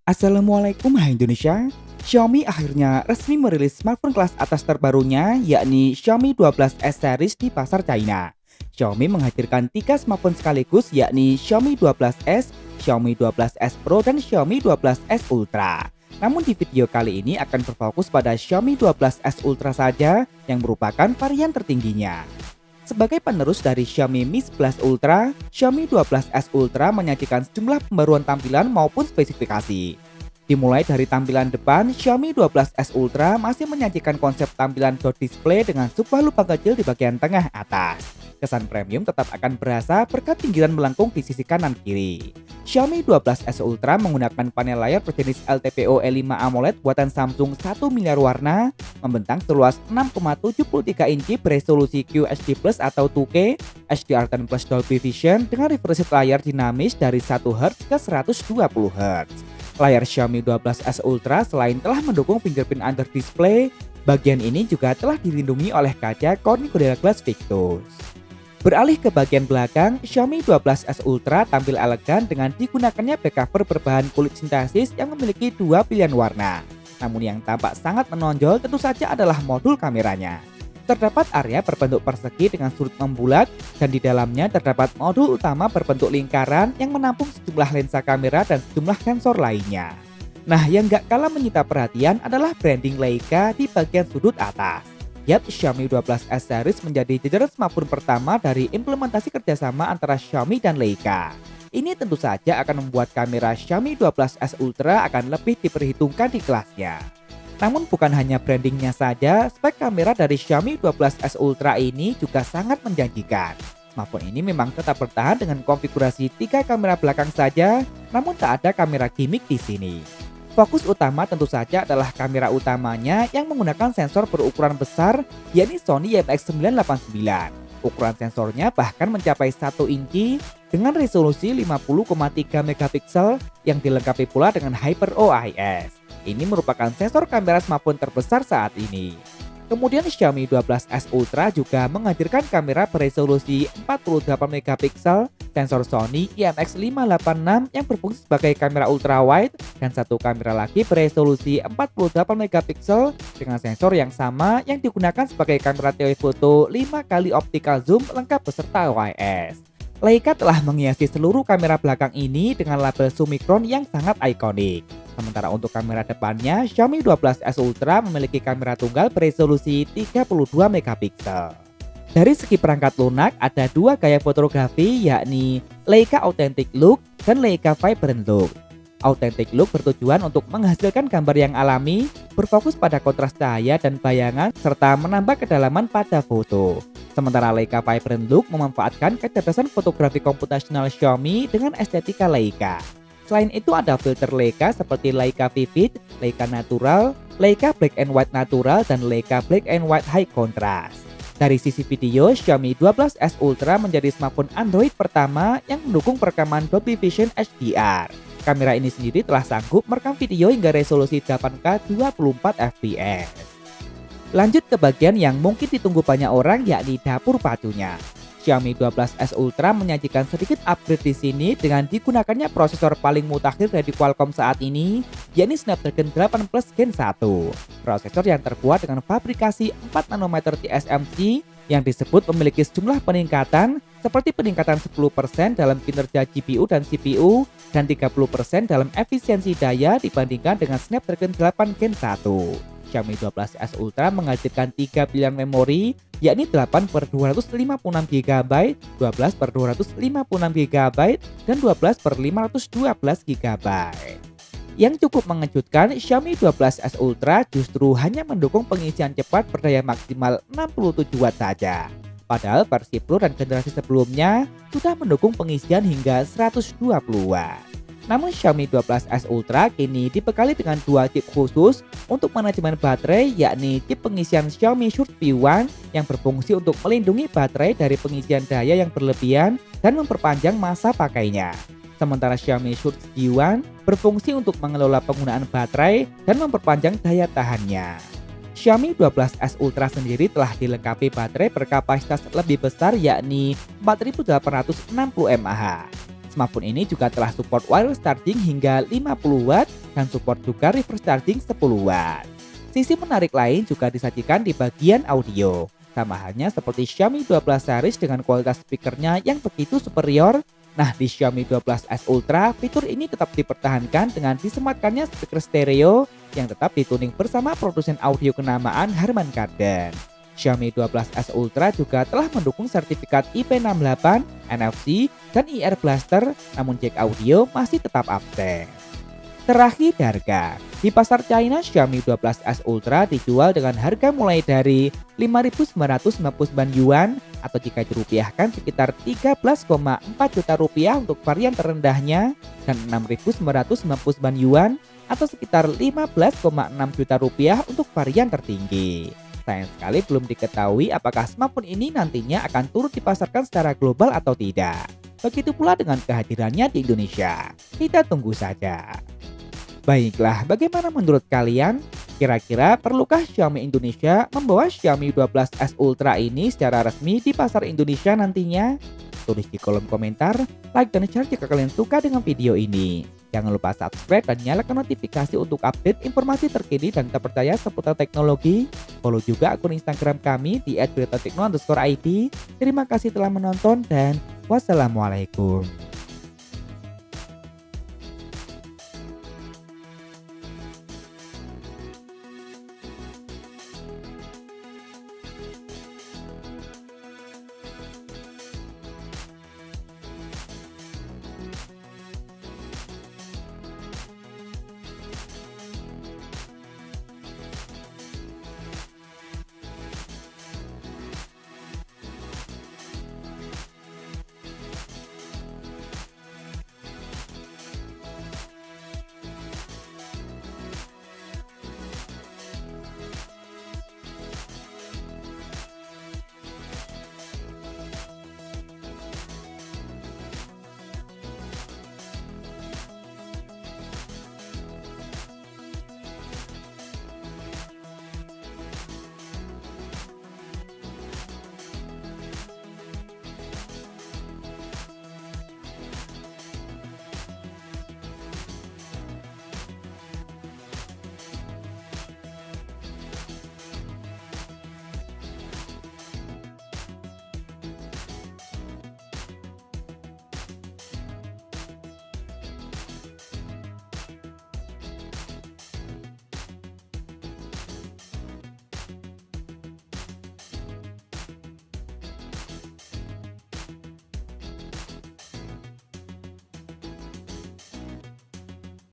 Assalamualaikum hai Indonesia. Xiaomi akhirnya resmi merilis smartphone kelas atas terbarunya yakni Xiaomi 12S series di pasar China. Xiaomi menghadirkan 3 smartphone sekaligus yakni Xiaomi 12S, Xiaomi 12S Pro dan Xiaomi 12S Ultra. Namun di video kali ini akan berfokus pada Xiaomi 12S Ultra saja yang merupakan varian tertingginya. Sebagai penerus dari Xiaomi Mi 11 Ultra, Xiaomi 12S Ultra menyajikan sejumlah pembaruan tampilan maupun spesifikasi. Dimulai dari tampilan depan, Xiaomi 12S Ultra masih menyajikan konsep tampilan dot display dengan sebuah lubang kecil di bagian tengah atas. Kesan premium tetap akan berasa berkat pinggiran melengkung di sisi kanan kiri. Xiaomi 12S Ultra menggunakan panel layar berjenis LTPO E5 AMOLED buatan Samsung 1 miliar warna, membentang seluas 6,73 inci beresolusi QHD+ atau 2K, HDR10 Plus Dolby Vision dengan refresh layar dinamis dari 1 Hz ke 120 Hz. Layar Xiaomi 12S Ultra selain telah mendukung fingerprint under display, bagian ini juga telah dilindungi oleh kaca Corning Gorilla Glass Victus. Beralih ke bagian belakang, Xiaomi 12S Ultra tampil elegan dengan digunakannya back cover berbahan kulit sintesis yang memiliki dua pilihan warna. Namun yang tampak sangat menonjol tentu saja adalah modul kameranya. Terdapat area berbentuk persegi dengan sudut membulat dan di dalamnya terdapat modul utama berbentuk lingkaran yang menampung sejumlah lensa kamera dan sejumlah sensor lainnya. Nah, yang gak kalah menyita perhatian adalah branding Leica di bagian sudut atas. Yap, Xiaomi 12S series menjadi jajaran smartphone pertama dari implementasi kerjasama antara Xiaomi dan Leica. Ini tentu saja akan membuat kamera Xiaomi 12S Ultra akan lebih diperhitungkan di kelasnya. Namun bukan hanya brandingnya saja, spek kamera dari Xiaomi 12S Ultra ini juga sangat menjanjikan. Smartphone ini memang tetap bertahan dengan konfigurasi 3 kamera belakang saja, namun tak ada kamera gimmick di sini. Fokus utama tentu saja adalah kamera utamanya yang menggunakan sensor berukuran besar yakni Sony IMX989. Ukuran sensornya bahkan mencapai 1 inci dengan resolusi 50,3 megapiksel yang dilengkapi pula dengan Hyper OIS. Ini merupakan sensor kamera smartphone terbesar saat ini. Kemudian Xiaomi 12S Ultra juga menghadirkan kamera beresolusi 48 megapiksel, sensor Sony IMX586 yang berfungsi sebagai kamera ultrawide dan satu kamera lagi beresolusi 48 megapiksel dengan sensor yang sama yang digunakan sebagai kamera telefoto 5 kali optical zoom lengkap beserta OIS. Leica telah menghiasi seluruh kamera belakang ini dengan label Summicron yang sangat ikonik. Sementara untuk kamera depannya, Xiaomi 12S Ultra memiliki kamera tunggal beresolusi 32 megapiksel. Dari segi perangkat lunak, ada dua gaya fotografi yakni Leica Authentic Look dan Leica Vibrant Look. Authentic Look bertujuan untuk menghasilkan gambar yang alami, berfokus pada kontras cahaya dan bayangan, serta menambah kedalaman pada foto. Sementara Leica Vibrant Look memanfaatkan kecerdasan fotografi komputasional Xiaomi dengan estetika Leica. Selain itu ada filter Leica seperti Leica Vivid, Leica Natural, Leica Black and White Natural, dan Leica Black and White High Contrast. Dari sisi video, Xiaomi 12S Ultra menjadi smartphone Android pertama yang mendukung perekaman Dolby Vision HDR. Kamera ini sendiri telah sanggup merekam video hingga resolusi 8K 24 fps. Lanjut ke bagian yang mungkin ditunggu banyak orang yakni dapur pacunya. Xiaomi 12S Ultra menyajikan sedikit upgrade di sini dengan digunakannya prosesor paling mutakhir dari Qualcomm saat ini, yakni Snapdragon 8 Plus Gen 1. Prosesor yang terbuat dengan fabrikasi 4 nanometer TSMC yang disebut memiliki sejumlah peningkatan seperti peningkatan 10% dalam kinerja GPU dan CPU dan 30% dalam efisiensi daya dibandingkan dengan Snapdragon 8 Gen 1. Xiaomi 12S Ultra menghadirkan 3 pilihan memori yakni 8/256GB, 12/256GB, dan 12/512GB. Yang cukup mengejutkan, Xiaomi 12S Ultra justru hanya mendukung pengisian cepat berdaya maksimal 67 Watt saja. Padahal versi Pro dan generasi sebelumnya sudah mendukung pengisian hingga 120 Watt. Namun Xiaomi 12S Ultra kini dibekali dengan dua chip khusus untuk manajemen baterai yakni chip pengisian Xiaomi Surge P1 yang berfungsi untuk melindungi baterai dari pengisian daya yang berlebihan dan memperpanjang masa pakainya. Sementara Xiaomi Surge G1 berfungsi untuk mengelola penggunaan baterai dan memperpanjang daya tahannya. Xiaomi 12S Ultra sendiri telah dilengkapi baterai berkapasitas lebih besar yakni 4860 mAh. Smartphone ini juga telah support wireless charging hingga 50 Watt dan support juga reverse charging 10 watt. Sisi menarik lain juga disajikan di bagian audio. Sama halnya seperti Xiaomi 12 series dengan kualitas speakernya yang begitu superior. Nah, di Xiaomi 12S Ultra, fitur ini tetap dipertahankan dengan disematkannya speaker stereo yang tetap dituning bersama produsen audio kenamaan Harman Kardon. Xiaomi 12S Ultra juga telah mendukung sertifikat IP68, NFC, dan IR Blaster, namun jack audio masih tetap absen. Terakhir harga, di pasar China Xiaomi 12S Ultra dijual dengan harga mulai dari 5.999 yuan atau jika dirupiahkan sekitar 13,4 juta rupiah untuk varian terendahnya dan 6.999 yuan atau sekitar 15,6 juta rupiah untuk varian tertinggi. Sayang sekali belum diketahui apakah smartphone ini nantinya akan turut dipasarkan secara global atau tidak. Begitu pula dengan kehadirannya di Indonesia. Kita tunggu saja. Baiklah, bagaimana menurut kalian? Kira-kira perlukah Xiaomi Indonesia membawa Xiaomi 12S Ultra ini secara resmi di pasar Indonesia nantinya? Tulis di kolom komentar, like dan share jika kalian suka dengan video ini. Jangan lupa subscribe dan nyalakan notifikasi untuk update informasi terkini dan terpercaya seputar teknologi. Follow juga akun Instagram kami di @beritatekno_id. Terima kasih telah menonton dan wassalamualaikum.